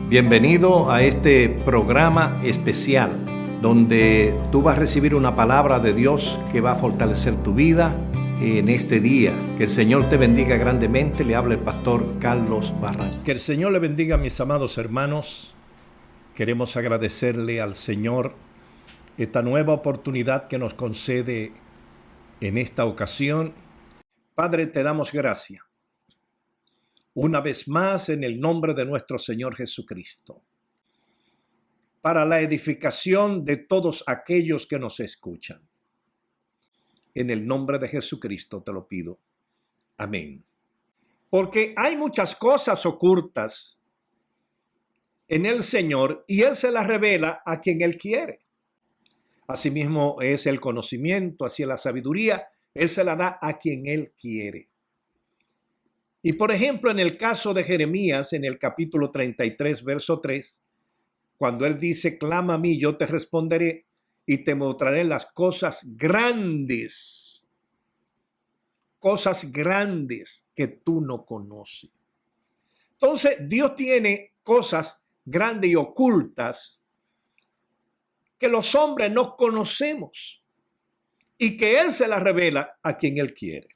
Bienvenido a este programa especial donde tú vas a recibir una palabra de Dios que va a fortalecer tu vida en este día. Que el Señor te bendiga grandemente. Le habla el pastor Carlos Barranco. Que el Señor le bendiga, mis amados hermanos. Queremos agradecerle al Señor esta nueva oportunidad que nos concede en esta ocasión. Padre, te damos gracias una vez más en el nombre de nuestro Señor Jesucristo, para la edificación de todos aquellos que nos escuchan. En el nombre de Jesucristo te lo pido. Amén. Porque hay muchas cosas ocultas en el Señor y Él se las revela a quien Él quiere. Asimismo es el conocimiento, así es la sabiduría, Él se la da a quien Él quiere. Y por ejemplo, en el caso de Jeremías, en el capítulo 33, verso 3, cuando Él dice, clama a mí, yo te responderé y te mostraré las cosas grandes que tú no conoces. Entonces, Dios tiene cosas grandes y ocultas que los hombres no conocemos y que Él se las revela a quien Él quiere.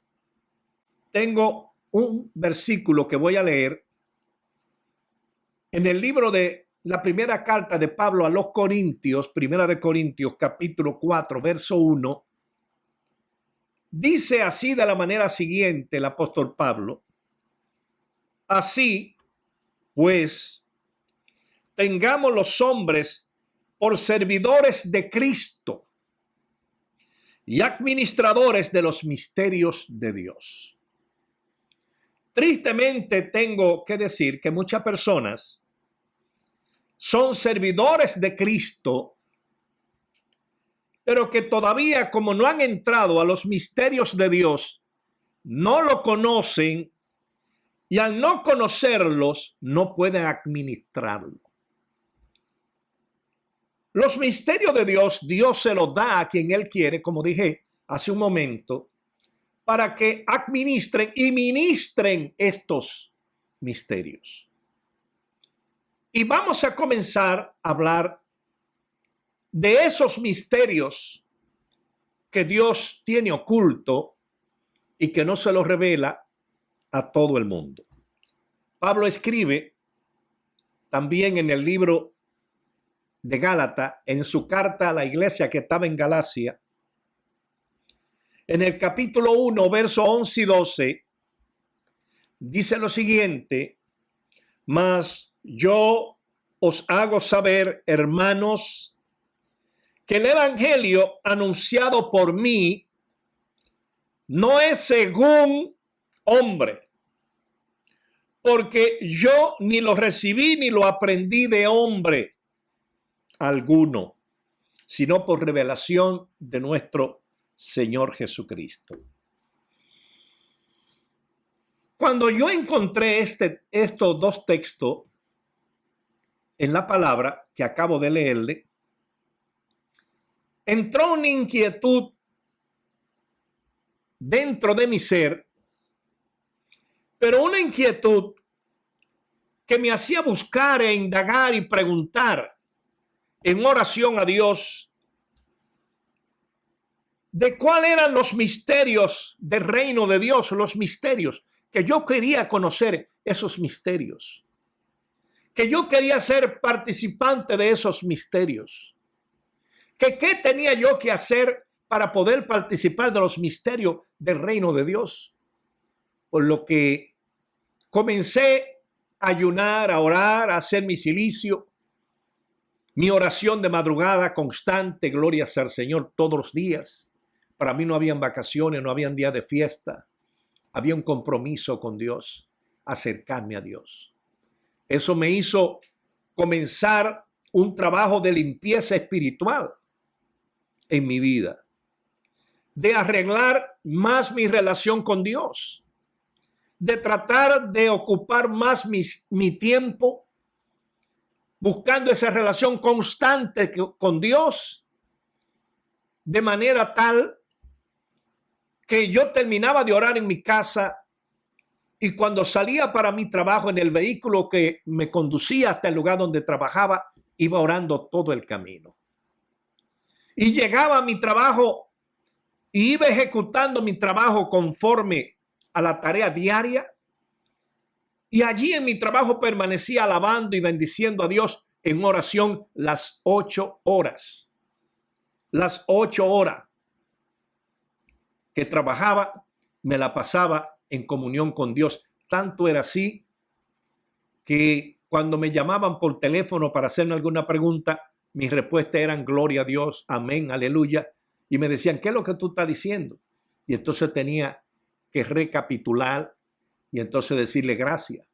Tengo un versículo que voy a leer en el libro de la primera carta de Pablo a los Corintios, primera de Corintios, capítulo 4, verso 1. Dice así de la manera siguiente el apóstol Pablo: así, pues, tengamos los hombres por servidores de Cristo y administradores de los misterios de Dios. Tristemente tengo que decir que muchas personas son servidores de Cristo, pero que todavía, como no han entrado a los misterios de Dios, no lo conocen y al no conocerlos no pueden administrarlo. Los misterios de Dios, Dios se los da a quien Él quiere, como dije hace un momento, para que administren y ministren estos misterios. Y vamos a comenzar a hablar de esos misterios que Dios tiene oculto y que no se los revela a todo el mundo. Pablo escribe también en el libro de Gálatas, en su carta a la iglesia que estaba en Galacia, en el capítulo 1, verso 11 y 12, dice lo siguiente: mas yo os hago saber, hermanos, que el evangelio anunciado por mí no es según hombre, porque yo ni lo recibí ni lo aprendí de hombre alguno, sino por revelación de nuestro Señor Jesucristo. Cuando yo encontré estos dos textos en la palabra que acabo de leerle, entró una inquietud dentro de mi ser, pero una inquietud que me hacía buscar e indagar y preguntar en oración a Dios de cuáles eran los misterios del reino de Dios, los misterios que yo quería conocer, esos misterios, que yo quería ser participante de esos misterios, que qué tenía yo que hacer para poder participar de los misterios del reino de Dios. Por lo que comencé a ayunar, a orar, a hacer mi cilicio, mi oración de madrugada constante, gloria sea al Señor, todos los días. Para mí no habían vacaciones, no habían días de fiesta. Había un compromiso con Dios, acercarme a Dios. Eso me hizo comenzar un trabajo de limpieza espiritual en mi vida, de arreglar más mi relación con Dios, de tratar de ocupar más mi tiempo buscando esa relación constante con Dios, de manera tal que yo terminaba de orar en mi casa Y cuando salía para mi trabajo en el vehículo que me conducía hasta el lugar donde trabajaba, iba orando todo el camino. Y llegaba a mi trabajo y iba ejecutando mi trabajo conforme a la tarea diaria. Y allí en mi trabajo permanecía alabando y bendiciendo a Dios en oración las 8 horas. Las 8 horas que trabajaba, me la pasaba en comunión con Dios. Tanto era así que cuando me llamaban por teléfono para hacerme alguna pregunta, mis respuestas eran gloria a Dios, amén, aleluya. Y me decían, ¿qué es lo que tú estás diciendo? Y entonces tenía que recapitular y entonces decirle gracias,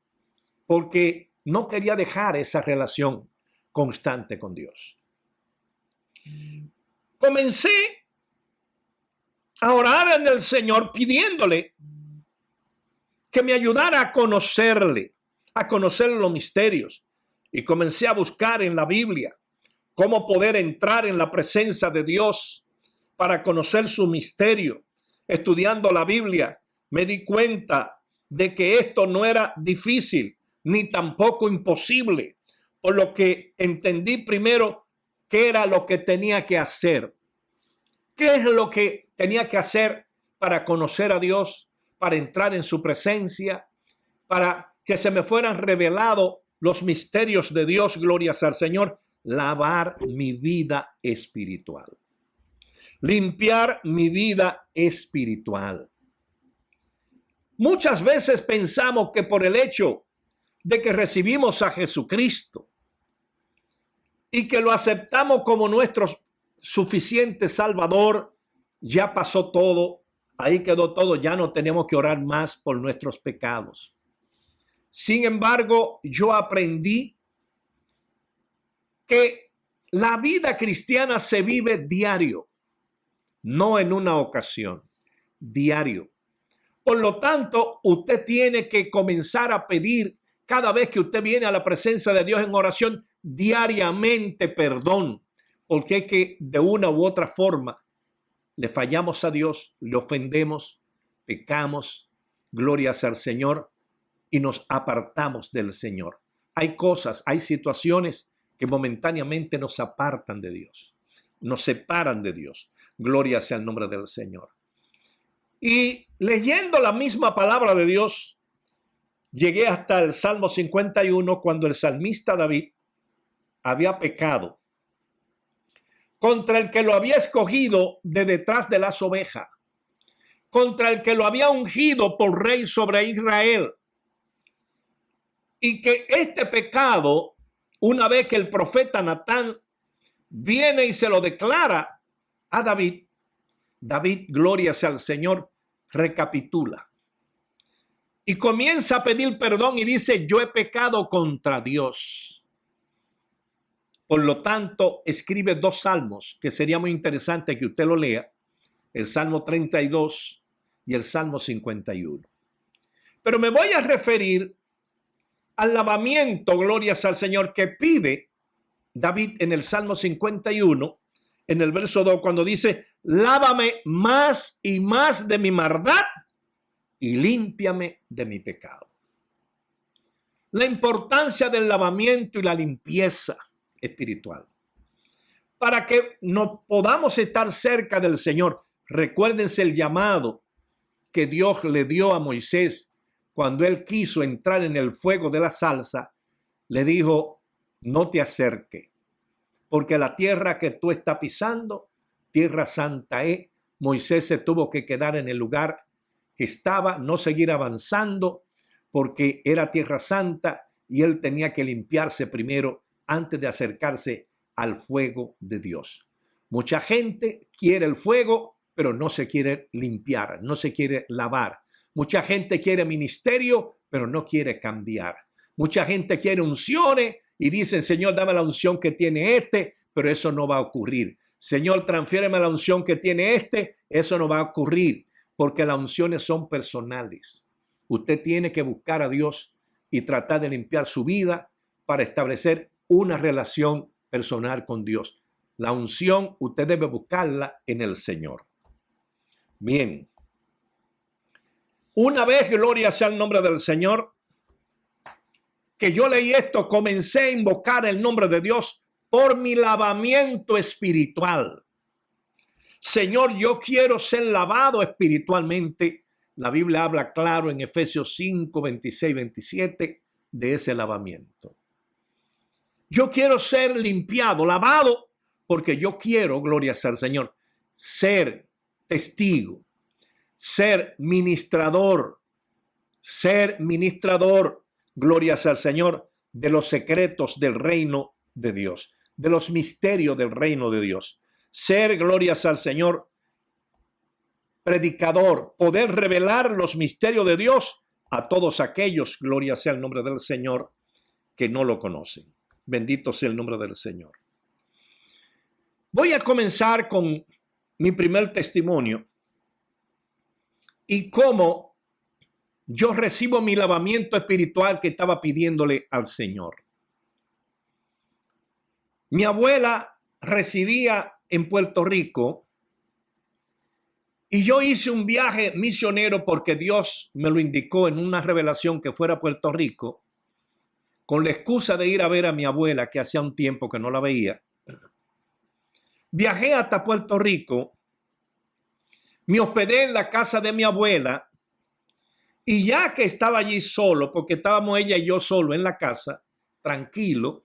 porque no quería dejar esa relación constante con Dios. Comencé a orar en el Señor pidiéndole que me ayudara a conocer los misterios. Y comencé a buscar en la Biblia cómo poder entrar en la presencia de Dios para conocer su misterio. Estudiando la Biblia, me di cuenta de que esto no era difícil ni tampoco imposible, por lo que entendí primero qué era lo que tenía que hacer. ¿Qué es lo que tenía que hacer para conocer a Dios, para entrar en su presencia, para que se me fueran revelados los misterios de Dios? Glorias al Señor. Lavar mi vida espiritual. Limpiar mi vida espiritual. Muchas veces pensamos que por el hecho de que recibimos a Jesucristo y que lo aceptamos como nuestro suficiente Salvador, ya pasó todo, ahí quedó todo, ya no tenemos que orar más por nuestros pecados. Sin embargo, yo aprendí que la vida cristiana se vive diario, no en una ocasión, diario. Por lo tanto, usted tiene que comenzar a pedir cada vez que usted viene a la presencia de Dios en oración diariamente perdón, porque es que de una u otra forma le fallamos a Dios, le ofendemos, pecamos, glorias al Señor, y nos apartamos del Señor. Hay cosas, hay situaciones que momentáneamente nos apartan de Dios, nos separan de Dios. Gloria sea el nombre del Señor. Y leyendo la misma palabra de Dios, llegué hasta el Salmo 51, cuando el salmista David había pecado contra el que lo había escogido de detrás de las ovejas, contra el que lo había ungido por rey sobre Israel. Y que este pecado, una vez que el profeta Natán viene y se lo declara a David, gloria sea al Señor, recapitula y comienza a pedir perdón y dice, yo he pecado contra Dios. Por lo tanto, escribe 2 salmos que sería muy interesante que usted lo lea, el Salmo 32 y el Salmo 51. Pero me voy a referir al lavamiento, glorias al Señor, que pide David en el Salmo 51, en el verso 2, cuando dice, lávame más y más de mi maldad y límpiame de mi pecado. La importancia del lavamiento y la limpieza espiritual. Para que no podamos estar cerca del Señor, recuérdense el llamado que Dios le dio a Moisés cuando él quiso entrar en el fuego de la salsa. Le dijo, no te acerques, porque la tierra que tú estás pisando, tierra santa es. Moisés se tuvo que quedar en el lugar que estaba, no seguir avanzando, porque era tierra santa y él tenía que limpiarse primero antes de acercarse al fuego de Dios. Mucha gente quiere el fuego, pero no se quiere limpiar, no se quiere lavar. Mucha gente quiere ministerio, pero no quiere cambiar. Mucha gente quiere unciones y dicen, Señor, dame la unción que tiene este, pero eso no va a ocurrir. Señor, transfiéreme la unción que tiene este, eso no va a ocurrir, porque las unciones son personales. Usted tiene que buscar a Dios y tratar de limpiar su vida para establecer una relación personal con Dios. La unción usted debe buscarla en el Señor. Bien. Una vez, gloria sea el nombre del Señor, que yo leí esto, comencé a invocar el nombre de Dios por mi lavamiento espiritual. Señor, yo quiero ser lavado espiritualmente. La Biblia habla claro en Efesios 5, 26, 27 de ese lavamiento. Yo quiero ser limpiado, lavado, porque yo quiero, gloria sea al Señor, ser testigo, ser ministrador, gloria sea al Señor, de los secretos del reino de Dios, de los misterios del reino de Dios. Ser, gloria sea al Señor, predicador, poder revelar los misterios de Dios a todos aquellos, gloria sea el nombre del Señor, que no lo conocen. Bendito sea el nombre del Señor. Voy a comenzar con mi primer testimonio y cómo yo recibo mi lavamiento espiritual que estaba pidiéndole al Señor. Mi abuela residía en Puerto Rico y yo hice un viaje misionero porque Dios me lo indicó en una revelación que fuera a Puerto Rico con la excusa de ir a ver a mi abuela que hacía un tiempo que no la veía. Viajé hasta Puerto Rico, me hospedé en la casa de mi abuela y ya que estaba allí solo, porque estábamos ella y yo solo en la casa, tranquilo,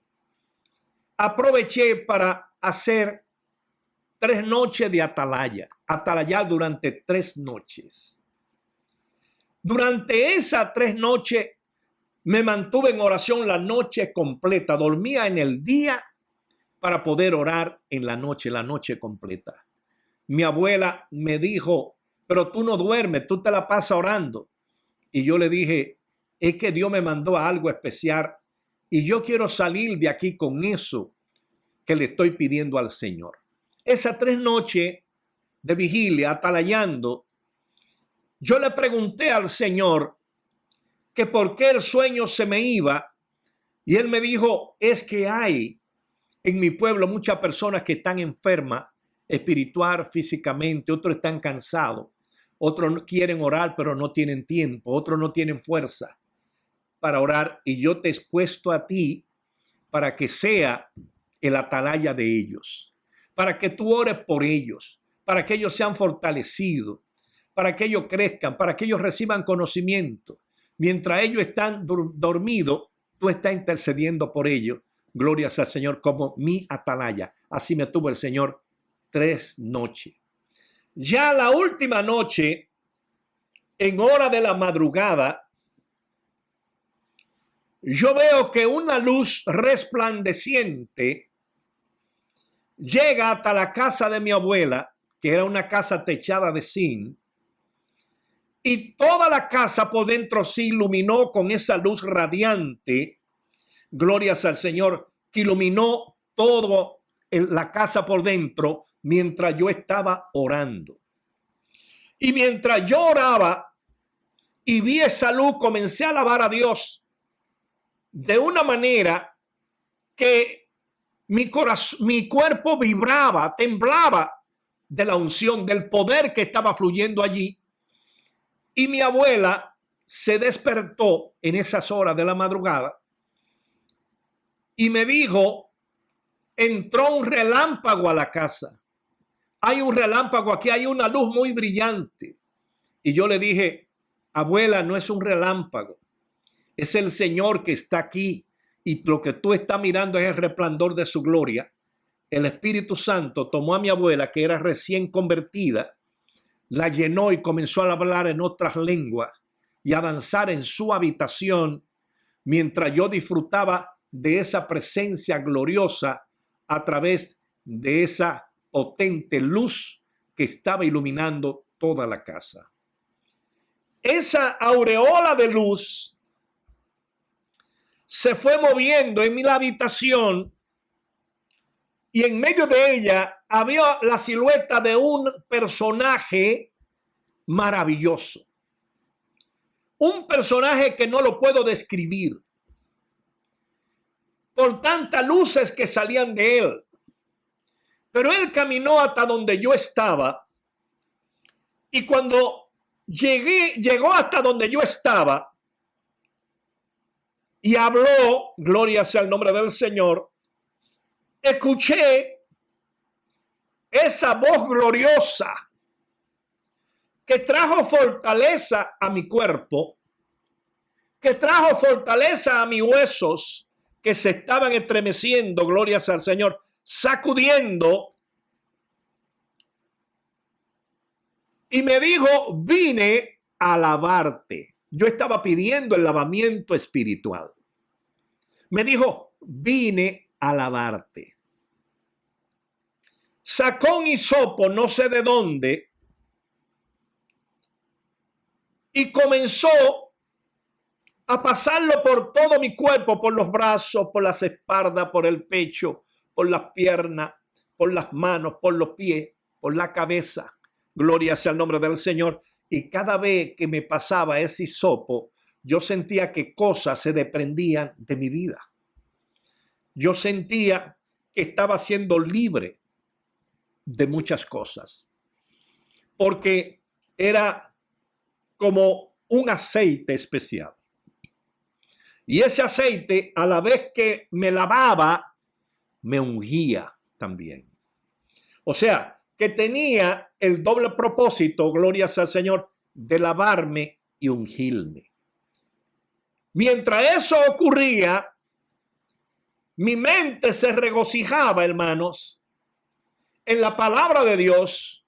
aproveché para hacer 3 noches de atalayar durante 3 noches. Durante esas 3 noches me mantuve en oración la noche completa, dormía en el día para poder orar en la noche completa. Mi abuela me dijo, pero tú no duermes, tú te la pasas orando. Y yo le dije, es que Dios me mandó a algo especial y yo quiero salir de aquí con eso que le estoy pidiendo al Señor. Esas 3 noches de vigilia, atalayando, yo le pregunté al Señor que por qué el sueño se me iba y él me dijo, es que hay en mi pueblo muchas personas que están enfermas espiritual, físicamente, otros están cansados, otros quieren orar pero no tienen tiempo, otros no tienen fuerza para orar y yo te he puesto a ti para que sea el atalaya de ellos, para que tú ores por ellos, para que ellos sean fortalecidos, para que ellos crezcan, para que ellos reciban conocimiento. Mientras ellos están dormidos, tú estás intercediendo por ellos. Gloria sea al Señor como mi atalaya. Así me tuvo el Señor 3 noches. Ya la última noche, en hora de la madrugada, yo veo que una luz resplandeciente llega hasta la casa de mi abuela, que era una casa techada de zinc, y toda la casa por dentro se iluminó con esa luz radiante. Glorias al Señor, que iluminó toda la casa por dentro mientras yo estaba orando. Y mientras yo oraba y vi esa luz, comencé a alabar a Dios de una manera que mi corazón, mi cuerpo vibraba, temblaba de la unción, del poder que estaba fluyendo allí. Y mi abuela se despertó en esas horas de la madrugada y me dijo, entró un relámpago a la casa. Hay un relámpago aquí, hay una luz muy brillante. Y yo le dije, abuela, no es un relámpago, es el Señor que está aquí. Y lo que tú estás mirando es el resplandor de su gloria. El Espíritu Santo tomó a mi abuela, que era recién convertida, la llenó y comenzó a hablar en otras lenguas y a danzar en su habitación mientras yo disfrutaba de esa presencia gloriosa a través de esa potente luz que estaba iluminando toda la casa. Esa aureola de luz se fue moviendo en mi habitación y en medio de ella había la silueta de un personaje maravilloso. Un personaje que no lo puedo describir por tantas luces que salían de él. Pero él caminó hasta donde yo estaba y cuando llegó hasta donde yo estaba y habló, gloria sea el nombre del Señor. Escuché esa voz gloriosa que trajo fortaleza a mi cuerpo, que trajo fortaleza a mis huesos que se estaban estremeciendo, gloria sea al Señor, sacudiendo. Y me dijo, vine a alabarte. Yo estaba pidiendo el lavamiento espiritual. Me dijo, vine a alabarte. Sacó un hisopo, no sé de dónde, y comenzó a pasarlo por todo mi cuerpo, por los brazos, por las espaldas, por el pecho, por las piernas, por las manos, por los pies, por la cabeza. Gloria sea el nombre del Señor. Y cada vez que me pasaba ese hisopo, yo sentía que cosas se desprendían de mi vida. Yo sentía que estaba siendo libre de muchas cosas, porque era como un aceite especial. Y ese aceite, a la vez que me lavaba, me ungía también. O sea, que tenía el doble propósito, gloria sea al Señor, de lavarme y ungirme. Mientras eso ocurría, mi mente se regocijaba, hermanos, en la palabra de Dios,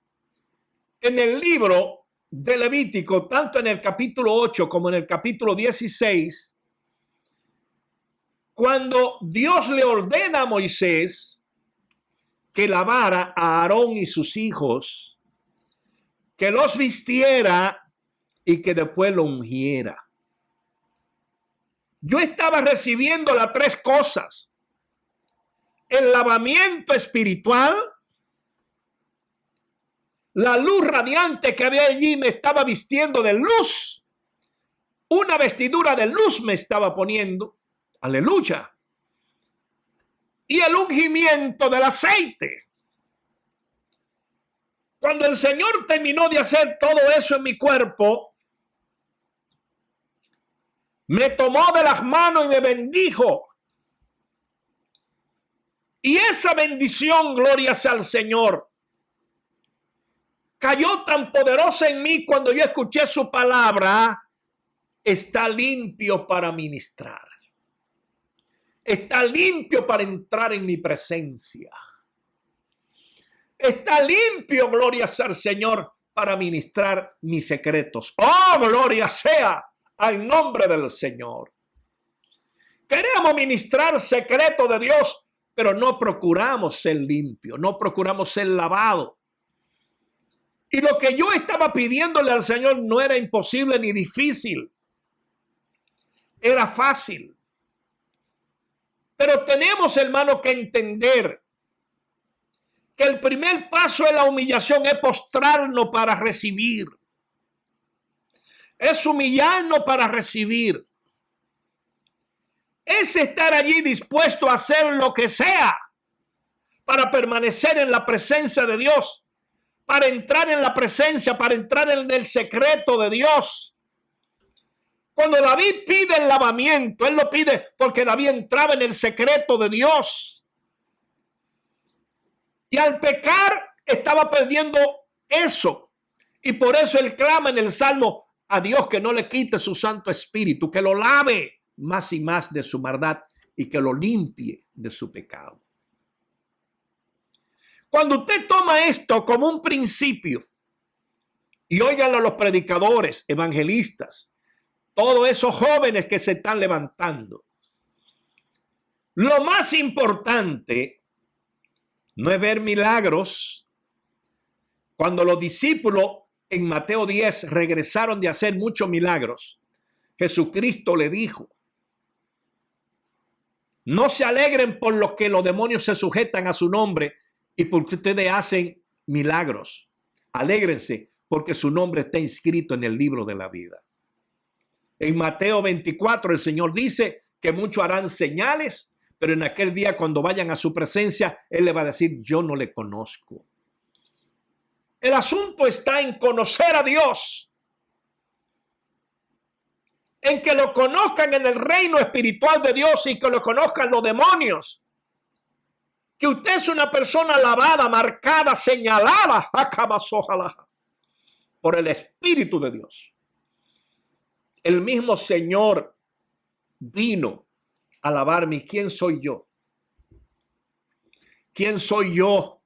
en el libro de Levítico, tanto en el capítulo 8 como en el capítulo 16, cuando Dios le ordena a Moisés que lavara a Aarón y sus hijos, que los vistiera y que después lo ungiera. Yo estaba recibiendo las tres cosas: el lavamiento espiritual, la luz radiante que había allí me estaba vistiendo de luz, una vestidura de luz me estaba poniendo, aleluya, y el ungimiento del aceite. Cuando el Señor terminó de hacer todo eso en mi cuerpo, me tomó de las manos y me bendijo. Y esa bendición, gloria sea al Señor, cayó tan poderosa en mí cuando yo escuché su palabra: está limpio para ministrar. Está limpio para entrar en mi presencia. Está limpio, gloria sea al Señor, para ministrar mis secretos. Oh, gloria sea al nombre del Señor. Queremos ministrar secretos de Dios, pero no procuramos ser limpios, no procuramos ser lavados. Y lo que yo estaba pidiéndole al Señor no era imposible ni difícil. Era fácil. Pero tenemos, hermano, que entender que el primer paso de la humillación es postrarnos para recibir. Es humillarnos para recibir. Es estar allí dispuesto a hacer lo que sea para permanecer en la presencia de Dios, para entrar en la presencia, para entrar en el secreto de Dios. Cuando David pide el lavamiento, él lo pide porque David entraba en el secreto de Dios. Y al pecar estaba perdiendo eso. Y por eso él clama en el Salmo a Dios que no le quite su Santo Espíritu, que lo lave más y más de su maldad y que lo limpie de su pecado. Cuando usted toma esto como un principio, y óiganlo a los predicadores, evangelistas, todos esos jóvenes que se están levantando, lo más importante no es ver milagros. Cuando los discípulos en Mateo 10 regresaron de hacer muchos milagros, Jesucristo le dijo: no se alegren por los que los demonios se sujetan a su nombre y porque ustedes hacen milagros. Alégrense porque su nombre está inscrito en el libro de la vida. En Mateo 24 el Señor dice que muchos harán señales, pero en aquel día cuando vayan a su presencia, Él le va a decir: yo no le conozco. El asunto está en conocer a Dios. en que lo conozcan en el reino espiritual de Dios y que lo conozcan los demonios. Que usted es una persona lavada, marcada, señalada por el Espíritu de Dios. El mismo Señor vino a lavarme. ¿Quién soy yo? ¿Quién soy yo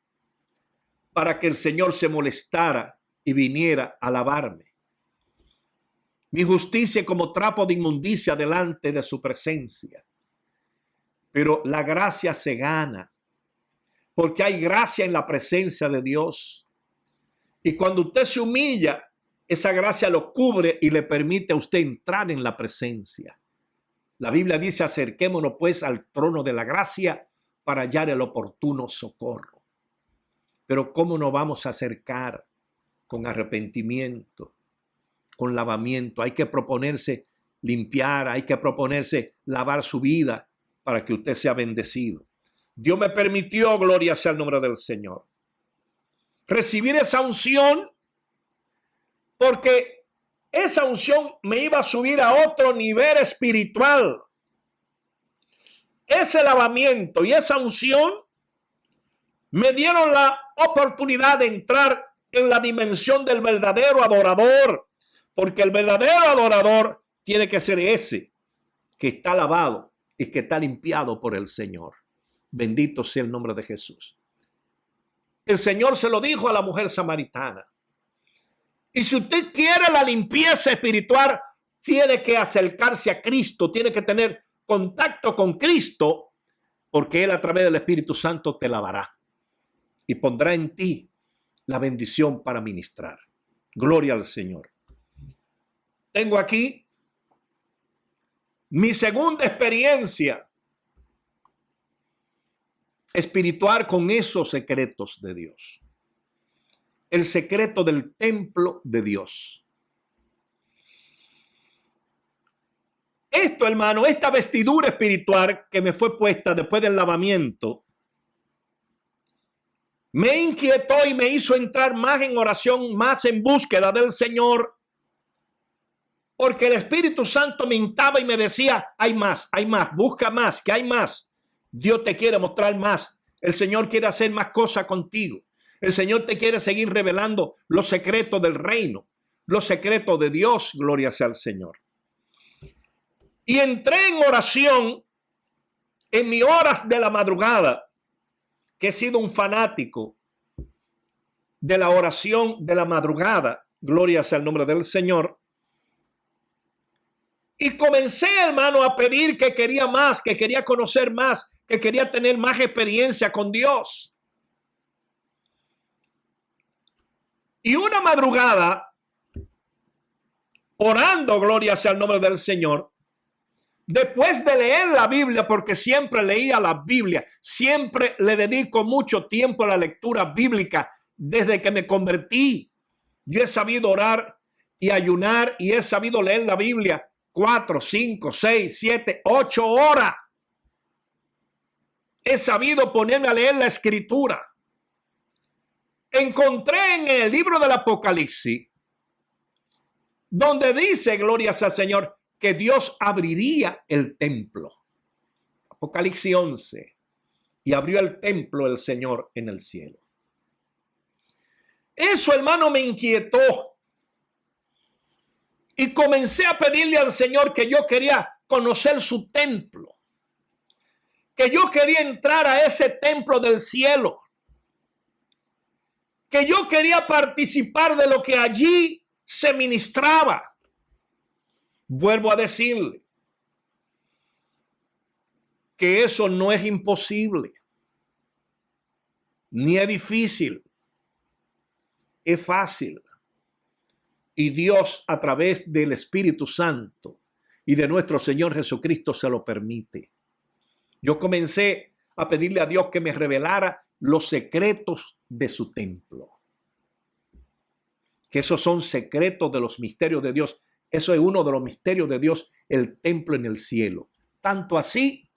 para que el Señor se molestara y viniera a lavarme? Mi justicia como trapo de inmundicia delante de su presencia. Pero la gracia se gana, porque hay gracia en la presencia de Dios. Y cuando usted se humilla, esa gracia lo cubre y le permite a usted entrar en la presencia. La Biblia dice: acerquémonos pues al trono de la gracia para hallar el oportuno socorro. Pero ¿cómo nos vamos a acercar? Con arrepentimiento, con lavamiento. Hay que proponerse limpiar, hay que proponerse lavar su vida para que usted sea bendecido. Dios me permitió, gloria sea el nombre del Señor, recibir esa unción, porque esa unción me iba a subir a otro nivel espiritual. Ese lavamiento y esa unción me dieron la oportunidad de entrar en la dimensión del verdadero adorador, porque el verdadero adorador tiene que ser ese que está lavado y que está limpiado por el Señor. Bendito sea el nombre de Jesús. El Señor se lo dijo a la mujer samaritana. Y si usted quiere la limpieza espiritual, tiene que acercarse a Cristo, tiene que tener contacto con Cristo, porque Él a través del Espíritu Santo te lavará y pondrá en ti la bendición para ministrar. Gloria al Señor. Tengo aquí mi segunda experiencia espiritual con esos secretos de Dios. El secreto del templo de Dios. Esto, hermano, esta vestidura espiritual que me fue puesta después del lavamiento, me inquietó y me hizo entrar más en oración, más en búsqueda del Señor, porque el Espíritu Santo me instaba y me decía: hay más, busca más, que hay más. Dios te quiere mostrar más. El Señor quiere hacer más cosas contigo. El Señor te quiere seguir revelando los secretos del reino, los secretos de Dios. Gloria sea al Señor. Y entré en oración en mis horas de la madrugada, que he sido un fanático de la oración de la madrugada. Gloria sea el nombre del Señor. Y comencé, hermano, a pedir que quería más, que quería conocer más, que quería tener más experiencia con Dios. Y una madrugada, orando, gloria sea el nombre del Señor, después de leer la Biblia, porque siempre leía la Biblia, siempre le dedico mucho tiempo a la lectura bíblica desde que me convertí. Yo he sabido orar y ayunar y he sabido leer la Biblia 4, 5, 6, 7, 8 horas. He sabido ponerme a leer la Escritura. Encontré en el libro del Apocalipsis, donde dice, gloria sea al Señor, que Dios abriría el templo. Apocalipsis 11. Y abrió el templo el Señor en el cielo. Eso, hermano, me inquietó. Y comencé a pedirle al Señor que yo quería conocer su templo. Que yo quería entrar a ese templo del cielo. Que yo quería participar de lo que allí se ministraba. Vuelvo a decirle que eso no es imposible, ni es difícil, es fácil. Y Dios, a través del Espíritu Santo y de nuestro Señor Jesucristo, se lo permite. Yo comencé a pedirle a Dios que me revelara los secretos de su templo. Que esos son secretos de los misterios de Dios. Eso es uno de los misterios de Dios, el templo en el cielo. Tanto así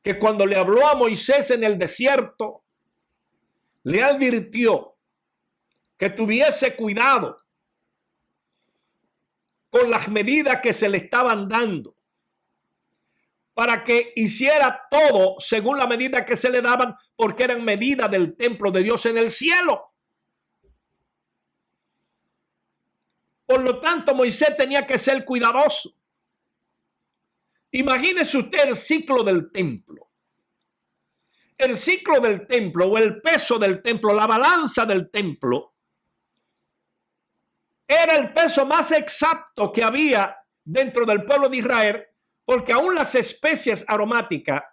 que cuando le habló a Moisés en el desierto, le advirtió que tuviese cuidado, con las medidas que se le estaban dando, para que hiciera todo según la medida que se le daban, porque eran medidas del templo de Dios en el cielo. Por lo tanto, Moisés tenía que ser cuidadoso. Imagínese usted el ciclo del templo. El ciclo del templo o el peso del templo, la balanza del templo, era el peso más exacto que había dentro del pueblo de Israel, porque aún las especies aromáticas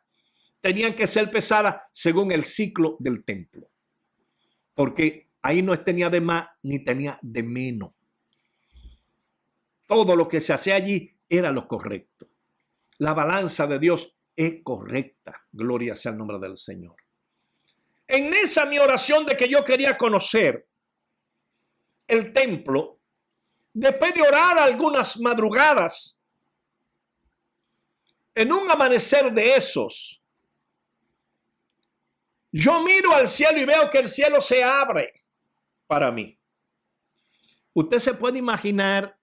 tenían que ser pesadas según el ciclo del templo, porque ahí no tenía de más ni tenía de menos. Todo lo que se hacía allí era lo correcto. La balanza de Dios es correcta. Gloria sea el nombre del Señor. En esa mi oración de que yo quería conocer el templo, después de orar algunas madrugadas, en un amanecer de esos, yo miro al cielo y veo que el cielo se abre para mí. Usted se puede imaginar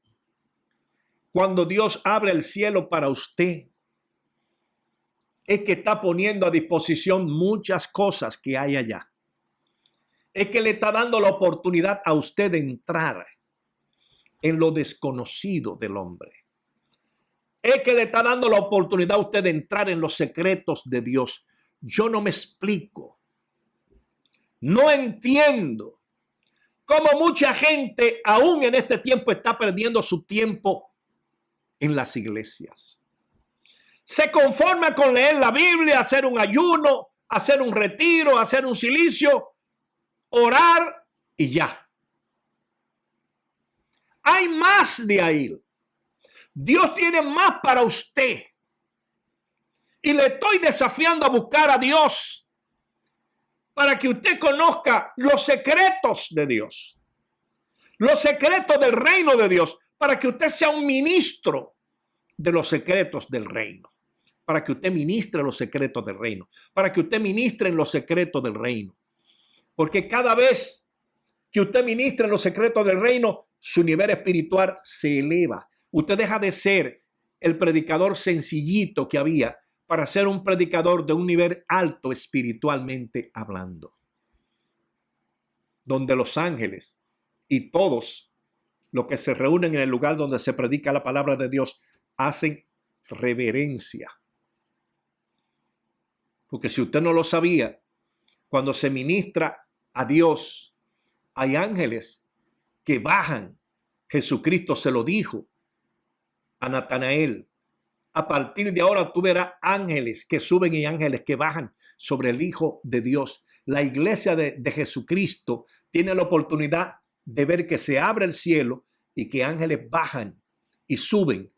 cuando Dios abre el cielo para usted, es que está poniendo a disposición muchas cosas que hay allá. Es que le está dando la oportunidad a usted de entrar en lo desconocido del hombre. Es que le está dando la oportunidad a usted de entrar en los secretos de Dios. Yo no me explico. No entiendo cómo mucha gente aún en este tiempo está perdiendo su tiempo en las iglesias. Se conforma con leer la Biblia, hacer un ayuno, hacer un retiro, hacer un silicio, orar y ya. Hay más de ahí. Dios tiene más para usted. Y le estoy desafiando a buscar a Dios para que usted conozca los secretos de Dios, los secretos del reino de Dios, para que usted sea un ministro de los secretos del reino, para que usted ministre los secretos del reino, para que usted ministre en los secretos del reino. Porque cada vez que usted ministra en los secretos del reino, su nivel espiritual se eleva. Usted deja de ser el predicador sencillito que había para ser un predicador de un nivel alto espiritualmente hablando, donde los ángeles y todos los que se reúnen en el lugar donde se predica la palabra de Dios hacen reverencia. Porque si usted no lo sabía, cuando se ministra a Dios, hay ángeles que bajan. Jesucristo se lo dijo a Natanael. A partir de ahora tú verás ángeles que suben y ángeles que bajan sobre el Hijo de Dios. La iglesia de Jesucristo tiene la oportunidad de ver que se abre el cielo y que ángeles bajan y suben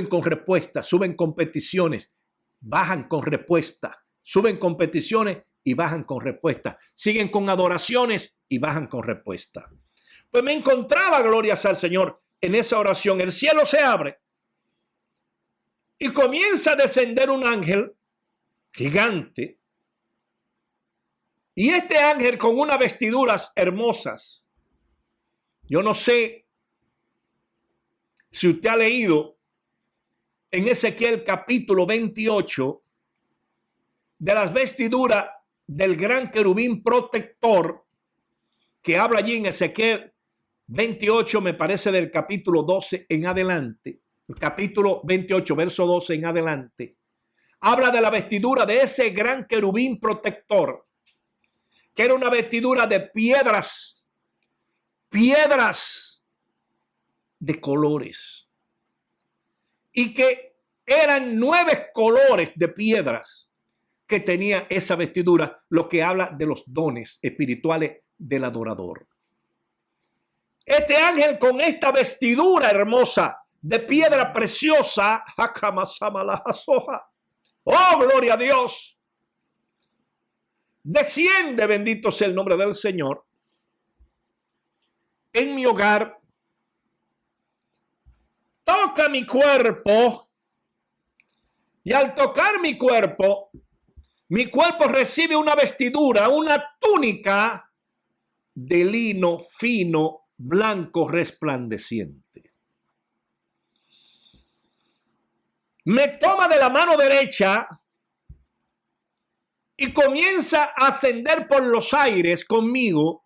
con respuestas, suben con peticiones, bajan con respuesta, suben con peticiones y bajan con respuesta, siguen con adoraciones y bajan con respuesta. Pues me encontraba, glorias al Señor, en esa oración. El cielo se abre y comienza a descender un ángel gigante. Y este ángel con unas vestiduras hermosas. Yo no sé si usted ha leído en Ezequiel capítulo 28 de las vestiduras del gran querubín protector, que habla allí en Ezequiel 28, me parece del capítulo 12 en adelante. El capítulo 28, verso 12 en adelante, habla de la vestidura de ese gran querubín protector, que era una vestidura de piedras de colores, y que eran 9 colores de piedras que tenía esa vestidura, lo que habla de los dones espirituales del adorador. Este ángel con esta vestidura hermosa de piedra preciosa, oh, gloria a Dios, desciende, bendito sea el nombre del Señor, en mi hogar, toca mi cuerpo, y al tocar mi cuerpo recibe una vestidura, una túnica de lino fino, blanco, resplandeciente. me toma de la mano derecha y comienza a ascender por los aires conmigo.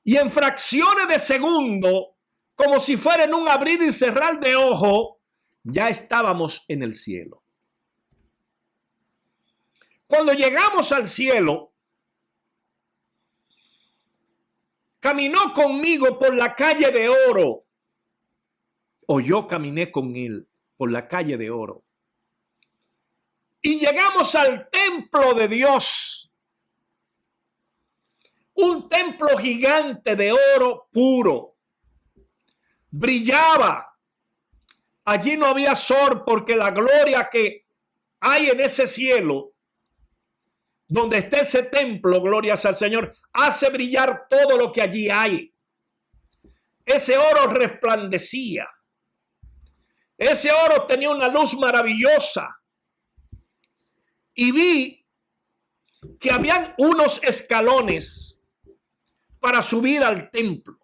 Y en fracciones de segundo, como si fuera en un abrir y cerrar de ojo, ya estábamos en el cielo. Cuando llegamos al cielo, caminó conmigo por la calle de oro, o yo caminé con él por la calle de oro. Y llegamos al templo de Dios. Un templo gigante de oro puro. Brillaba. Allí no había sol porque la gloria que hay en ese cielo, donde está ese templo, glorias al Señor, hace brillar todo lo que allí hay. Ese oro resplandecía. Ese oro tenía una luz maravillosa. Y vi que habían unos escalones para subir al templo.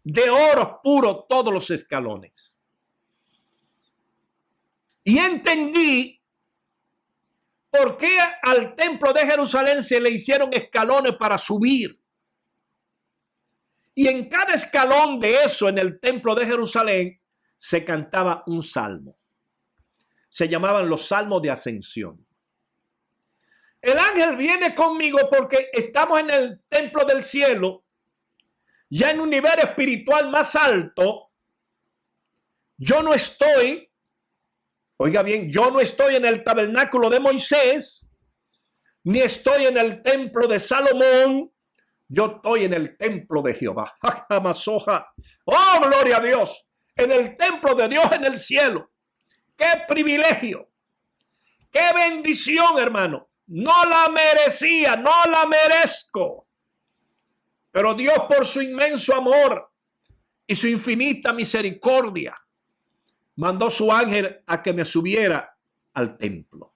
De oro puro todos los escalones. Y entendí por qué al templo de Jerusalén se le hicieron escalones para subir. Y en cada escalón de eso, en el templo de Jerusalén, se cantaba un salmo. Se llamaban los salmos de ascensión. El ángel viene conmigo porque estamos en el templo del cielo, ya en un nivel espiritual más alto. Yo no estoy, oiga bien, yo no estoy en el tabernáculo de Moisés, ni estoy en el templo de Salomón. Yo estoy en el templo de Jehová. ¡Oh, gloria a Dios! En el templo de Dios en el cielo. ¡Qué privilegio! ¡Qué bendición, hermano! No la merecía, no la merezco. Pero Dios, por su inmenso amor y su infinita misericordia, mandó su ángel a que me subiera al templo.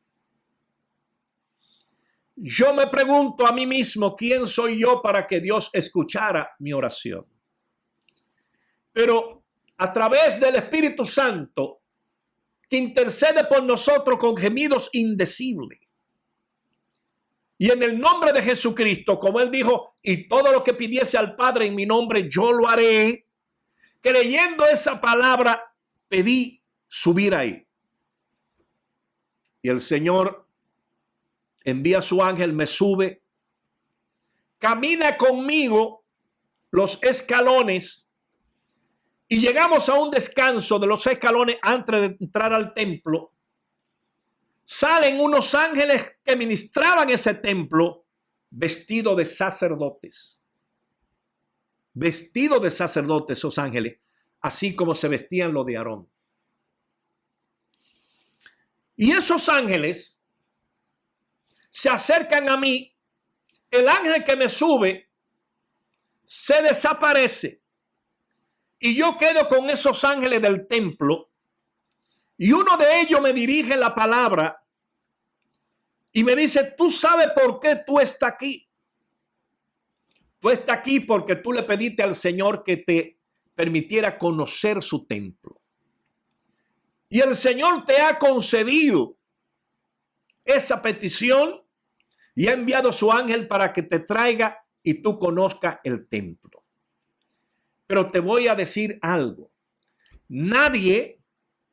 Yo me pregunto a mí mismo, ¿quién soy yo para que Dios escuchara mi oración? Pero a través del Espíritu Santo, que intercede por nosotros con gemidos indecibles. Y en el nombre de Jesucristo, como él dijo, y todo lo que pidiese al Padre en mi nombre, yo lo haré. Creyendo esa palabra, pedí subir ahí. Y el Señor envía a su ángel, me sube, camina conmigo los escalones y llegamos a un descanso de los escalones antes de entrar al templo. Salen unos ángeles que ministraban ese templo vestidos de sacerdotes. Vestidos de sacerdotes esos ángeles, así como se vestían los de Aarón. Y esos ángeles se acercan a mí. El ángel que me sube se desaparece. Y yo quedo con esos ángeles del templo. Y uno de ellos me dirige la palabra y me dice, ¿tú sabes por qué tú estás aquí? Tú estás aquí porque tú le pediste al Señor que te permitiera conocer su templo. Y el Señor te ha concedido esa petición y ha enviado su ángel para que te traiga y tú conozcas el templo. Pero te voy a decir algo. Nadie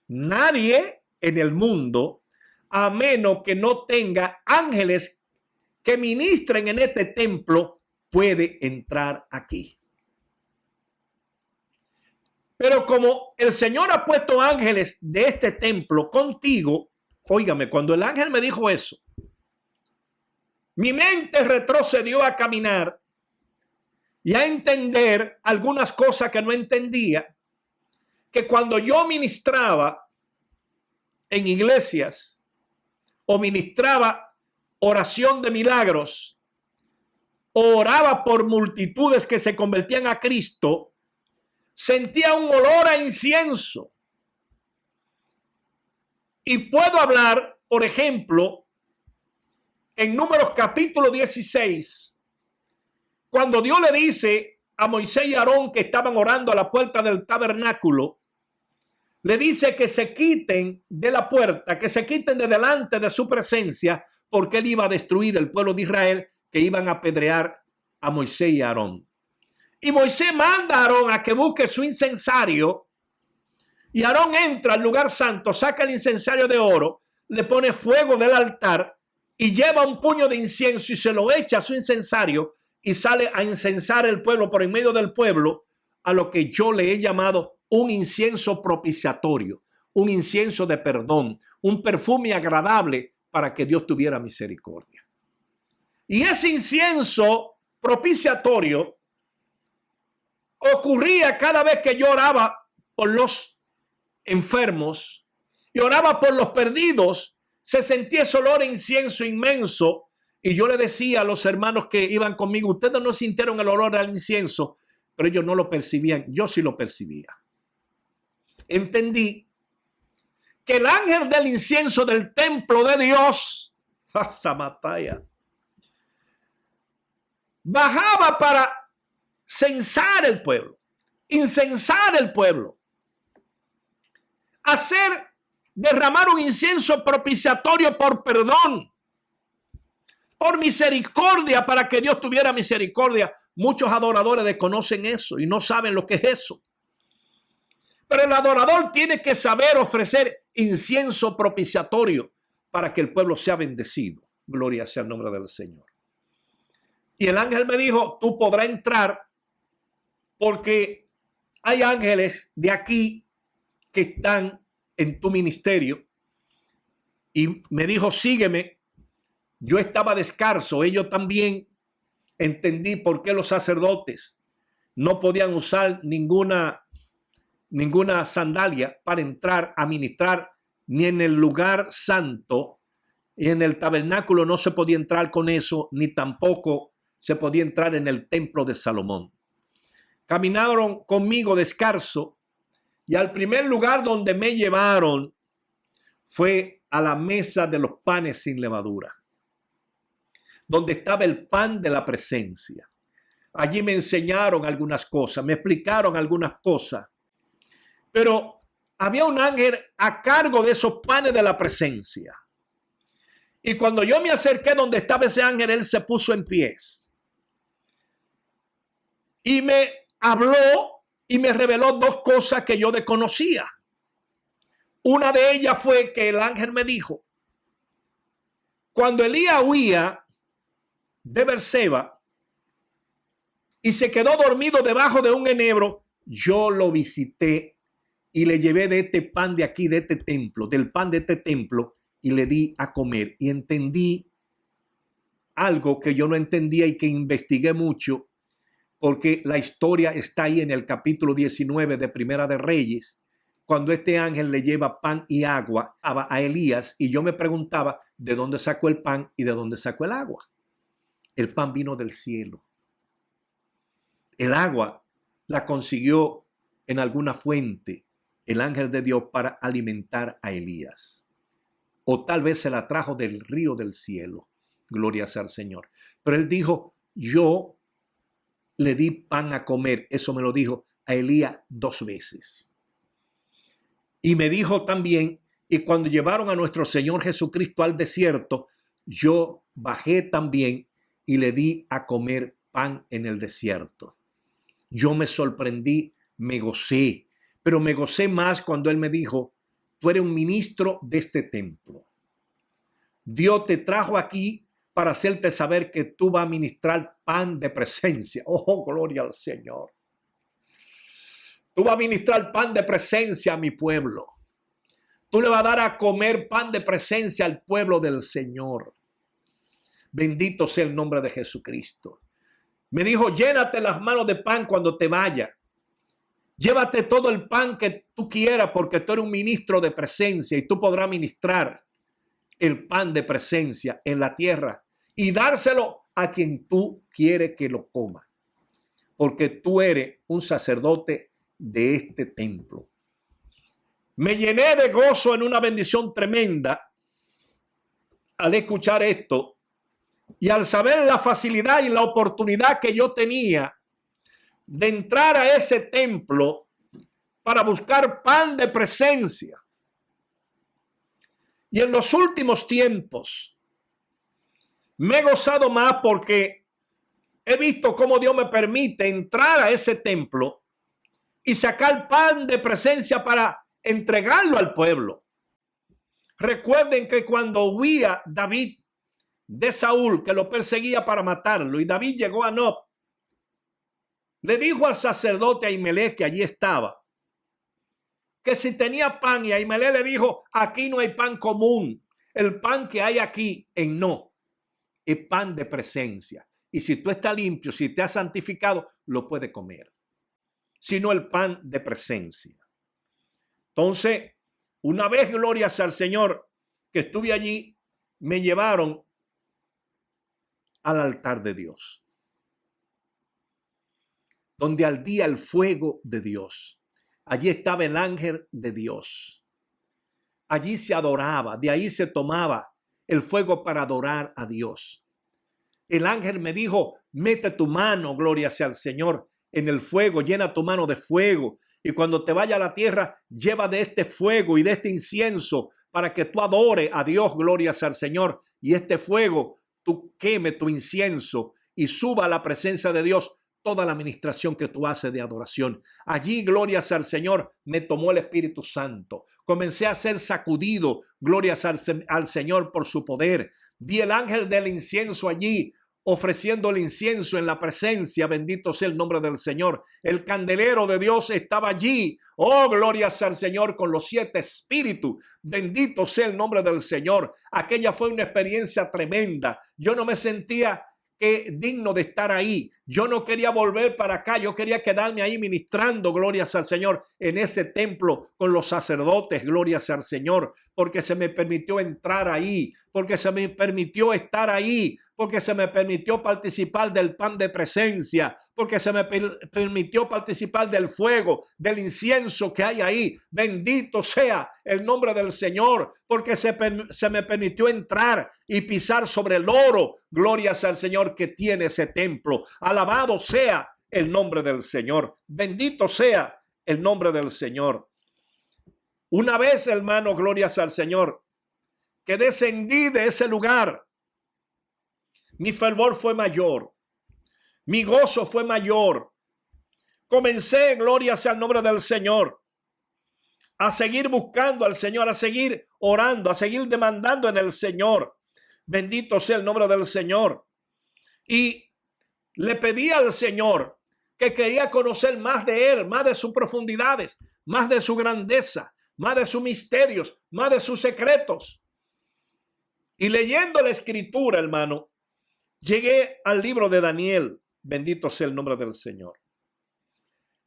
en el mundo, a menos que no tenga ángeles que ministren en este templo, puede entrar aquí. Pero como el Señor ha puesto ángeles de este templo contigo, óigame, cuando el ángel me dijo eso, mi mente retrocedió a caminar y a entender algunas cosas que no entendía, que cuando yo ministraba en iglesias o ministraba oración de milagros, o oraba por multitudes que se convertían a Cristo, sentía un olor a incienso. Y puedo hablar, por ejemplo, en Números capítulo 16, cuando Dios le dice a Moisés y Aarón que estaban orando a la puerta del tabernáculo, le dice que se quiten de la puerta, que se quiten de delante de su presencia, porque él iba a destruir el pueblo de Israel, que iban a apedrear a Moisés y a Aarón. Y Moisés manda a Aarón a que busque su incensario, y Aarón entra al lugar santo, saca el incensario de oro, le pone fuego del altar y lleva un puño de incienso y se lo echa a su incensario y sale a incensar el pueblo por en medio del pueblo, a lo que yo le he llamado un incienso propiciatorio, un incienso de perdón, un perfume agradable para que Dios tuviera misericordia. Y ese incienso propiciatorio ocurría cada vez que yo oraba por los enfermos y oraba por los perdidos. Se sentía ese olor a incienso inmenso, y yo le decía a los hermanos que iban conmigo: ustedes no sintieron el olor al incienso, pero ellos no lo percibían. Yo sí lo percibía. Entendí que el ángel del incienso del templo de Dios, Samataya, bajaba para censar el pueblo, incensar el pueblo, derramar un incienso propiciatorio por perdón, por misericordia, para que Dios tuviera misericordia. Muchos adoradores desconocen eso y no saben lo que es eso. Pero el adorador tiene que saber ofrecer incienso propiciatorio para que el pueblo sea bendecido. Gloria sea el nombre del Señor. Y el ángel me dijo: tú podrás entrar, porque hay ángeles de aquí que están en tu ministerio. Y me dijo: sígueme. Yo estaba descalzo, ellos también. Entendí por qué los sacerdotes no podían usar ninguna sandalia para entrar a ministrar, ni en el lugar santo, y en el tabernáculo no se podía entrar con eso, ni tampoco se podía entrar en el templo de Salomón. Caminaron conmigo descalzo, y al primer lugar donde me llevaron fue a la mesa de los panes sin levadura, donde estaba el pan de la presencia. Allí me enseñaron algunas cosas, me explicaron algunas cosas, pero había un ángel a cargo de esos panes de la presencia. Y cuando yo me acerqué donde estaba ese ángel, él se puso en pies y me habló y me reveló dos cosas que yo desconocía. Una de ellas fue que el ángel me dijo: cuando Elías huía de Berseba y se quedó dormido debajo de un enebro, yo lo visité y le llevé de este pan de aquí, de este templo, del pan de este templo, y le di a comer. Y entendí algo que yo no entendía y que investigué mucho, porque la historia está ahí en el capítulo 19 de Primera de Reyes, cuando este ángel le lleva pan y agua a Elías, y yo me preguntaba de dónde sacó el pan y de dónde sacó el agua. El pan vino del cielo. El agua la consiguió en alguna fuente el ángel de Dios para alimentar a Elías. O tal vez se la trajo del río del cielo. Gloria sea al Señor. Pero él dijo: yo le di pan a comer. Eso me lo dijo a Elías 2 veces. Y me dijo también, y cuando llevaron a nuestro Señor Jesucristo al desierto, yo bajé también y le di a comer pan en el desierto. Yo me sorprendí, me gocé, pero me gocé más cuando él me dijo: tú eres un ministro de este templo. Dios te trajo aquí para hacerte saber que tú vas a ministrar pan de presencia. Oh, gloria al Señor. Tú vas a ministrar pan de presencia a mi pueblo. Tú le vas a dar a comer pan de presencia al pueblo del Señor. Bendito sea el nombre de Jesucristo. Me dijo: llénate las manos de pan cuando te vayas. Llévate todo el pan que tú quieras, porque tú eres un ministro de presencia y tú podrás ministrar el pan de presencia en la tierra y dárselo a quien tú quieres que lo coma, porque tú eres un sacerdote de este templo. Me llené de gozo en una bendición tremenda al escuchar esto y al saber la facilidad y la oportunidad que yo tenía de entrar a ese templo para buscar pan de presencia. Y en los últimos tiempos me he gozado más porque he visto cómo Dios me permite entrar a ese templo y sacar pan de presencia para entregarlo al pueblo. Recuerden que cuando huía David de Saúl, que lo perseguía para matarlo, y David llegó a Nob, le dijo al sacerdote Ahimelech, que allí estaba, que si tenía pan, y Ahimelech le dijo: aquí no hay pan común, el pan que hay aquí en Nob es pan de presencia, y si tú estás limpio, si te has santificado, lo puedes comer, sino el pan de presencia. Entonces, una vez, glorias al Señor, que estuve allí, me llevaron al altar de Dios, donde ardía el fuego de Dios. Allí estaba el ángel de Dios. Allí se adoraba, de ahí se tomaba el fuego para adorar a Dios. El ángel me dijo: mete tu mano, gloria sea al Señor, en el fuego, llena tu mano de fuego. Y cuando te vaya a la tierra, lleva de este fuego y de este incienso para que tú adores a Dios, gloria sea al Señor. Y este fuego, tú queme tu incienso y suba a la presencia de Dios toda la administración que tú haces de adoración. Allí, glorias al Señor, me tomó el Espíritu Santo. Comencé a ser sacudido, glorias al Señor por su poder. Vi el ángel del incienso allí, ofreciendo el incienso en la presencia. Bendito sea el nombre del Señor. El candelero de Dios estaba allí. Oh, glorias al Señor, con los 7 espíritus. Bendito sea el nombre del Señor. Aquella fue una experiencia tremenda. Yo no me sentía digno de estar ahí. Yo no quería volver para acá. Yo quería quedarme ahí ministrando, glorias al Señor, en ese templo con los sacerdotes, glorias al Señor, porque se me permitió entrar ahí, porque se me permitió estar ahí, porque se me permitió participar del pan de presencia, porque se me permitió participar del fuego, del incienso que hay ahí. Bendito sea el nombre del Señor, porque se me permitió entrar y pisar sobre el oro. Glorias al Señor que tiene ese templo. Alabado sea el nombre del Señor. Bendito sea el nombre del Señor. Una vez, hermano, glorias al Señor, que descendí de ese lugar, mi fervor fue mayor, mi gozo fue mayor. Comencé, gloria sea el nombre del Señor, a seguir buscando al Señor, a seguir orando, a seguir demandando en el Señor. Bendito sea el nombre del Señor. Y le pedí al Señor que quería conocer más de Él, más de sus profundidades, más de su grandeza, más de sus misterios, más de sus secretos. Y leyendo la Escritura, hermano, llegué al libro de Daniel. Bendito sea el nombre del Señor.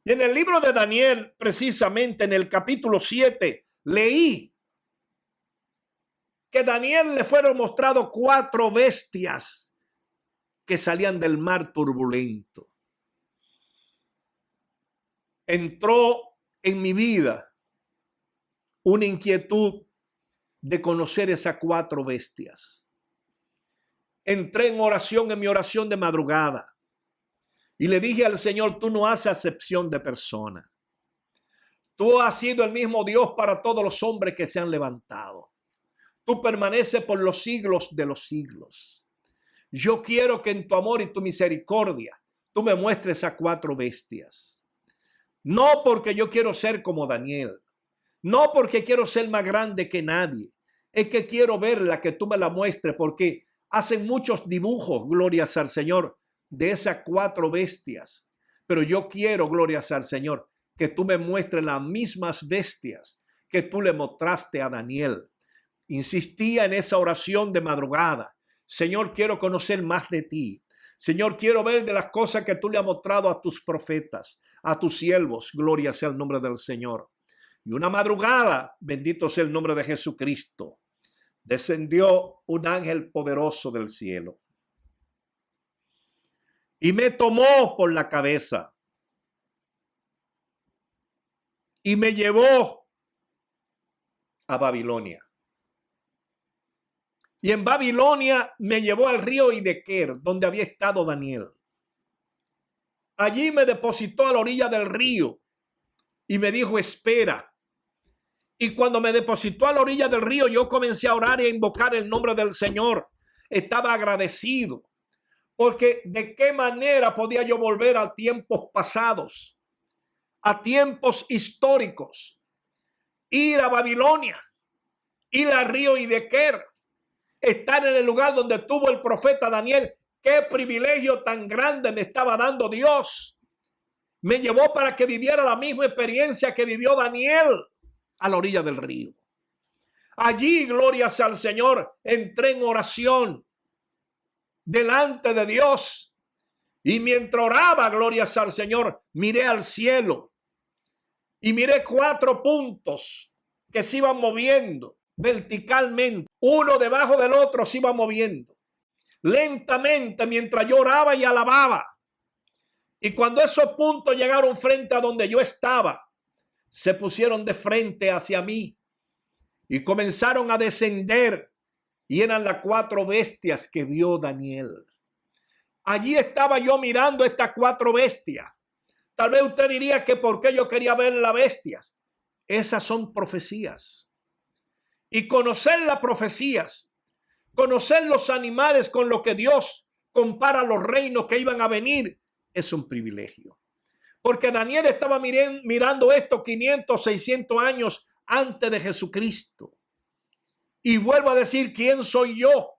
Y en el libro de Daniel, precisamente en el capítulo 7, leí que Daniel le fueron mostrados 4 bestias que salían del mar turbulento. Entró en mi vida una inquietud de conocer esas 4 bestias. Entré en oración, en mi oración de madrugada, y le dije al Señor: tú no haces acepción de personas. Tú has sido el mismo Dios para todos los hombres que se han levantado. Tú permaneces por los siglos de los siglos. Yo quiero que en tu amor y tu misericordia tú me muestres a 4 bestias. No porque yo quiero ser como Daniel, no porque quiero ser más grande que nadie. Es que quiero verla, que tú me la muestres, porque hacen muchos dibujos, glorias al Señor, de esas 4 bestias. Pero yo quiero, glorias al Señor, que tú me muestres las mismas bestias que tú le mostraste a Daniel. Insistía en esa oración de madrugada. Señor, quiero conocer más de ti. Señor, quiero ver de las cosas que tú le has mostrado a tus profetas, a tus siervos. Gloria sea el nombre del Señor. Y una madrugada, bendito sea el nombre de Jesucristo, descendió un ángel poderoso del cielo y me tomó por la cabeza y me llevó a Babilonia. Y en Babilonia me llevó al río Hidequer, donde había estado Daniel. Allí me depositó a la orilla del río y me dijo, espera. Y cuando me depositó a la orilla del río, yo comencé a orar y a invocar el nombre del Señor. Estaba agradecido, porque de qué manera podía yo volver a tiempos pasados, a tiempos históricos, ir a Babilonia, ir al río Hidequer, estar en el lugar donde estuvo el profeta Daniel. Qué privilegio tan grande me estaba dando Dios. Me llevó para que viviera la misma experiencia que vivió Daniel a la orilla del río. Allí, glorias al Señor, entré en oración delante de Dios. Y mientras oraba, glorias al Señor, miré al cielo y miré 4 puntos que se iban moviendo verticalmente. Uno debajo del otro se iba moviendo lentamente mientras yo oraba y alababa. Y cuando esos puntos llegaron frente a donde yo estaba, se pusieron de frente hacia mí y comenzaron a descender, y eran las 4 bestias que vio Daniel. Allí estaba yo mirando estas 4 bestias. Tal vez usted diría que por qué yo quería ver las bestias. Esas son profecías. Y conocer las profecías, conocer los animales con los que Dios compara los reinos que iban a venir, es un privilegio. Porque Daniel estaba mirando esto 500, 600 años antes de Jesucristo. Y vuelvo a decir, ¿quién soy yo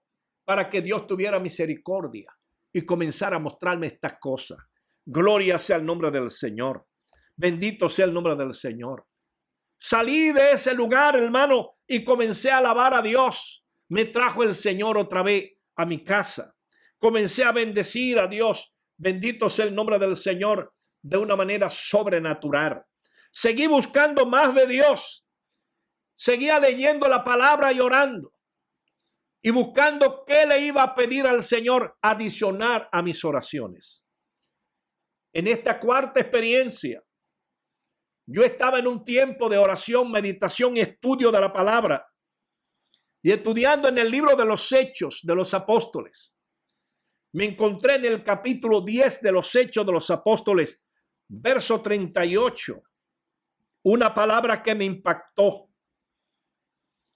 para que Dios tuviera misericordia y comenzara a mostrarme estas cosas? Gloria sea el nombre del Señor. Bendito sea el nombre del Señor. Salí de ese lugar, hermano, y comencé a alabar a Dios. Me trajo el Señor otra vez a mi casa. Comencé a bendecir a Dios. Bendito sea el nombre del Señor, de una manera sobrenatural. Seguí buscando más de Dios. Seguía leyendo la palabra y orando. Y buscando qué le iba a pedir al Señor adicionar a mis oraciones. En esta 4ª experiencia, yo estaba en un tiempo de oración, meditación y estudio de la palabra. Y estudiando en el libro de los Hechos de los Apóstoles. Me encontré en el capítulo 10 de los Hechos de los Apóstoles, verso 38, una palabra que me impactó.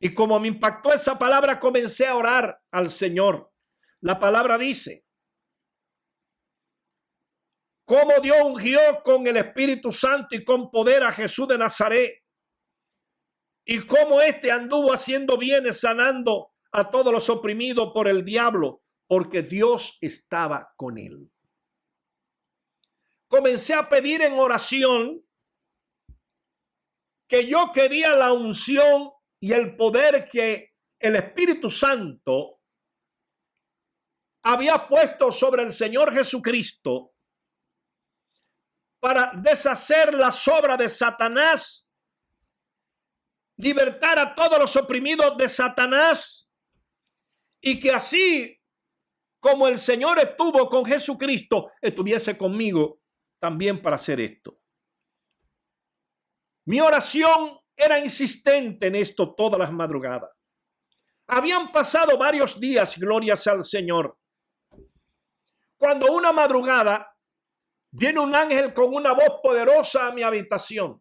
Y como me impactó esa palabra, comencé a orar al Señor. La palabra dice, cómo Dios ungió con el Espíritu Santo y con poder a Jesús de Nazaret, y cómo éste anduvo haciendo bienes, sanando a todos los oprimidos por el diablo, porque Dios estaba con él. Comencé a pedir en oración que yo quería la unción y el poder que el Espíritu Santo había puesto sobre el Señor Jesucristo para deshacer las obras de Satanás, libertar a todos los oprimidos de Satanás, y que así como el Señor estuvo con Jesucristo, estuviese conmigo también para hacer esto. Mi oración era insistente en esto todas las madrugadas. Habían pasado varios días, glorias al Señor, cuando una madrugada viene un ángel con una voz poderosa a mi habitación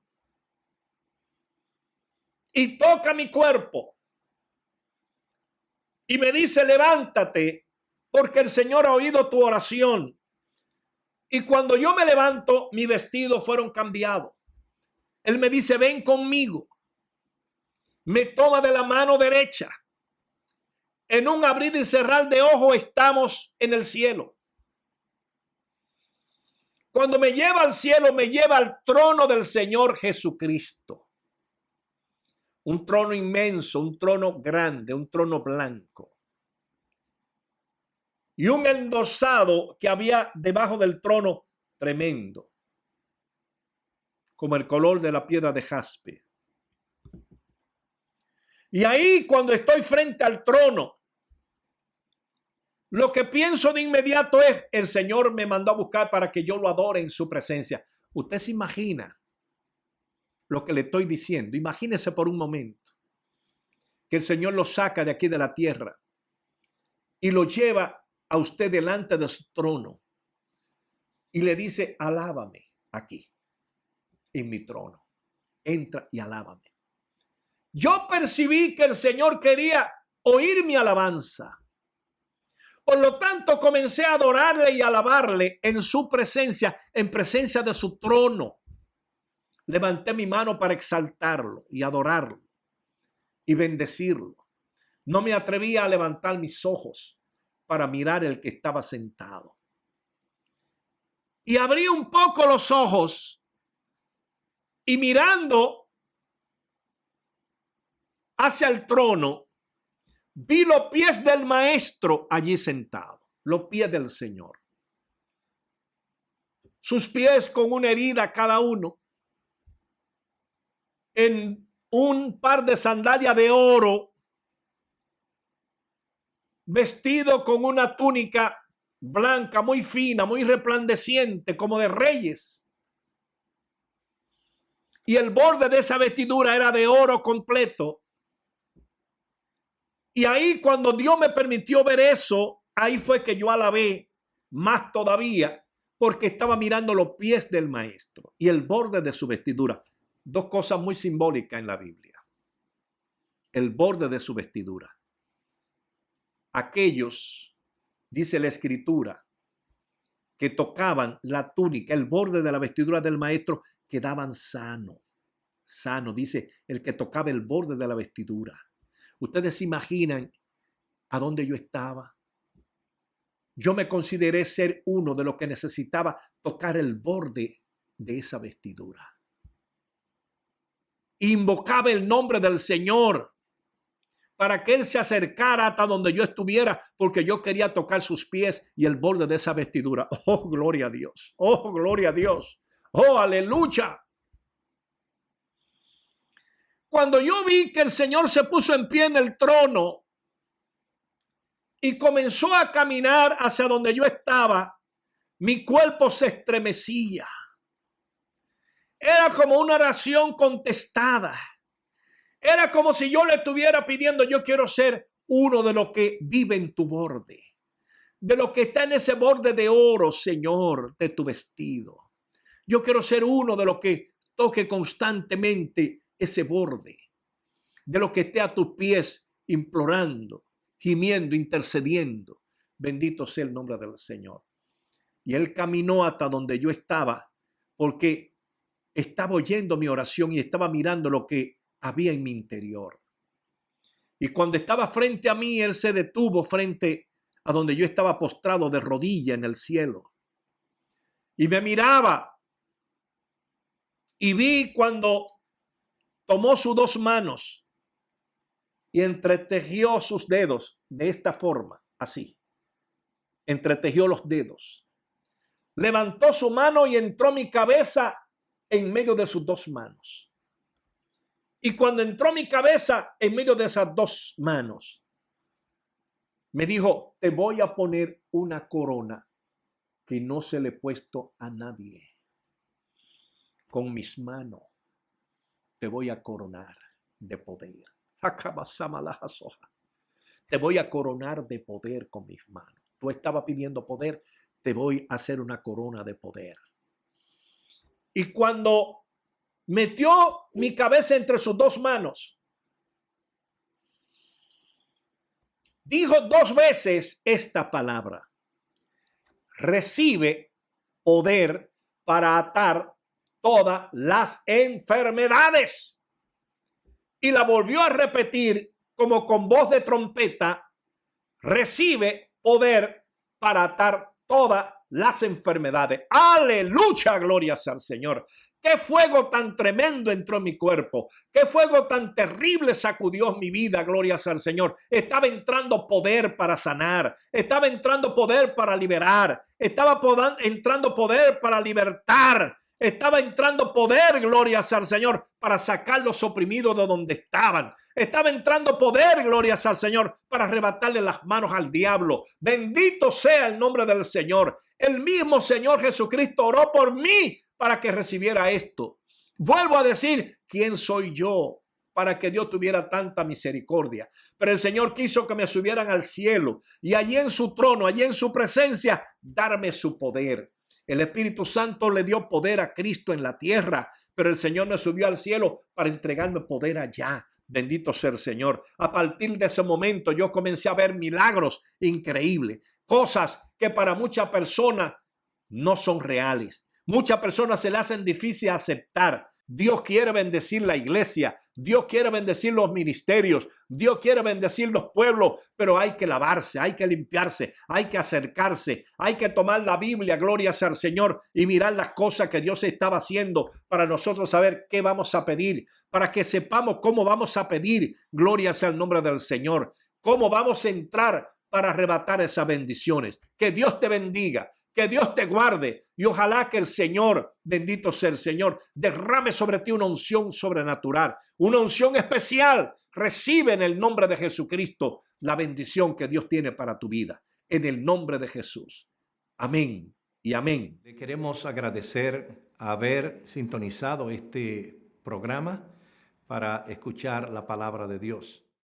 y toca mi cuerpo y me dice, levántate, porque el Señor ha oído tu oración. Y cuando yo me levanto, mis vestidos fueron cambiados. Él me dice, ven conmigo. Me toma de la mano derecha. En un abrir y cerrar de ojos estamos en el cielo. Cuando me lleva al cielo, me lleva al trono del Señor Jesucristo. Un trono inmenso, un trono grande, un trono blanco. Y un endosado que había debajo del trono tremendo, como el color de la piedra de jaspe. Y ahí, cuando estoy frente al trono, lo que pienso de inmediato es, el Señor me mandó a buscar para que yo lo adore en su presencia. Usted se imagina lo que le estoy diciendo. Imagínese por un momento que el Señor lo saca de aquí de la tierra y lo lleva a usted delante de su trono y le dice, alábame aquí en mi trono. entra y alábame. Yo percibí que el Señor quería oír mi alabanza. Por lo tanto, comencé a adorarle y alabarle en su presencia, en presencia de su trono. Levanté mi mano para exaltarlo y adorarlo y bendecirlo. No me atrevía a levantar mis ojos para mirar el que estaba sentado. Y abrí un poco los ojos y mirando hacia el trono, vi los pies del maestro allí sentado, los pies del Señor. Sus pies con una herida cada uno, en un par de sandalias de oro, vestido con una túnica blanca, muy fina, muy resplandeciente, como de reyes. Y el borde de esa vestidura era de oro completo. Y ahí cuando Dios me permitió ver eso, ahí fue que yo alabé más todavía, porque estaba mirando los pies del maestro y el borde de su vestidura. Dos cosas muy simbólicas en la Biblia. El borde de su vestidura. Aquellos, dice la Escritura, que tocaban la túnica, el borde de la vestidura del maestro, quedaban sanos. Sano, dice el que tocaba el borde de la vestidura. Ustedes se imaginan a dónde yo estaba. Yo me consideré ser uno de los que necesitaba tocar el borde de esa vestidura. Invocaba el nombre del Señor para que Él se acercara hasta donde yo estuviera, porque yo quería tocar sus pies y el borde de esa vestidura. Oh, gloria a Dios. Oh, gloria a Dios. Oh, aleluya. Cuando yo vi que el Señor se puso en pie en el trono y comenzó a caminar hacia donde yo estaba, mi cuerpo se estremecía. Era como una oración contestada. Era como si yo le estuviera pidiendo, yo quiero ser uno de los que vive en tu borde, de los que está en ese borde de oro, Señor, de tu vestido. Yo quiero ser uno de los que toque constantemente ese borde, de los que esté a tus pies implorando, gimiendo, intercediendo. Bendito sea el nombre del Señor. Y Él caminó hasta donde yo estaba, porque estaba oyendo mi oración y estaba mirando lo que había en mi interior. Y cuando estaba frente a mí, Él se detuvo frente a donde yo estaba postrado de rodilla en el cielo. Y me miraba. Y vi cuando tomó sus dos manos y entretejió sus dedos de esta forma, así. Entretejió los dedos. Levantó su mano y entró mi cabeza en medio de sus dos manos. Y cuando entró mi cabeza en medio de esas dos manos, me dijo, te voy a poner una corona que no se le he puesto a nadie. Con mis manos te voy a coronar de poder. Te voy a coronar de poder con mis manos. Tú estabas pidiendo poder, te voy a hacer una corona de poder. Y cuando metió mi cabeza entre sus dos manos, dijo dos veces esta palabra: recibe poder para atar todas las enfermedades. Y la volvió a repetir como con voz de trompeta: recibe poder para atar todas las enfermedades. Aleluya, gloria sea al Señor. Qué fuego tan tremendo entró en mi cuerpo. Qué fuego tan terrible sacudió mi vida. Gloria sea al Señor. Estaba entrando poder para sanar. Estaba entrando poder para liberar. Estaba entrando poder para libertar. Estaba entrando poder, gloria sea al Señor, para sacar los oprimidos de donde estaban. Estaba entrando poder, gloria sea al Señor, para arrebatarle las manos al diablo. Bendito sea el nombre del Señor. El mismo Señor Jesucristo oró por mí para que recibiera esto. Vuelvo a decir, ¿quién soy yo para que Dios tuviera tanta misericordia? Pero el Señor quiso que me subieran al cielo y allí en su trono, allí en su presencia, darme su poder. El Espíritu Santo le dio poder a Cristo en la tierra, pero el Señor me subió al cielo para entregarme poder allá. Bendito sea el Señor. A partir de ese momento yo comencé a ver milagros increíbles, cosas que para muchas personas no son reales. Muchas personas se le hacen difícil aceptar. Dios quiere bendecir la iglesia, Dios quiere bendecir los ministerios, Dios quiere bendecir los pueblos, pero hay que lavarse, hay que limpiarse, hay que acercarse, hay que tomar la Biblia, gloria sea al Señor, y mirar las cosas que Dios estaba haciendo para nosotros saber qué vamos a pedir, para que sepamos cómo vamos a pedir, gloria sea el nombre del Señor, cómo vamos a entrar para arrebatar esas bendiciones. Que Dios te bendiga. Que Dios te guarde y ojalá que el Señor, bendito sea el Señor, derrame sobre ti una unción sobrenatural, una unción especial. Recibe en el nombre de Jesucristo la bendición que Dios tiene para tu vida. En el nombre de Jesús. Amén y amén. Le queremos agradecer haber sintonizado este programa para escuchar la palabra de Dios.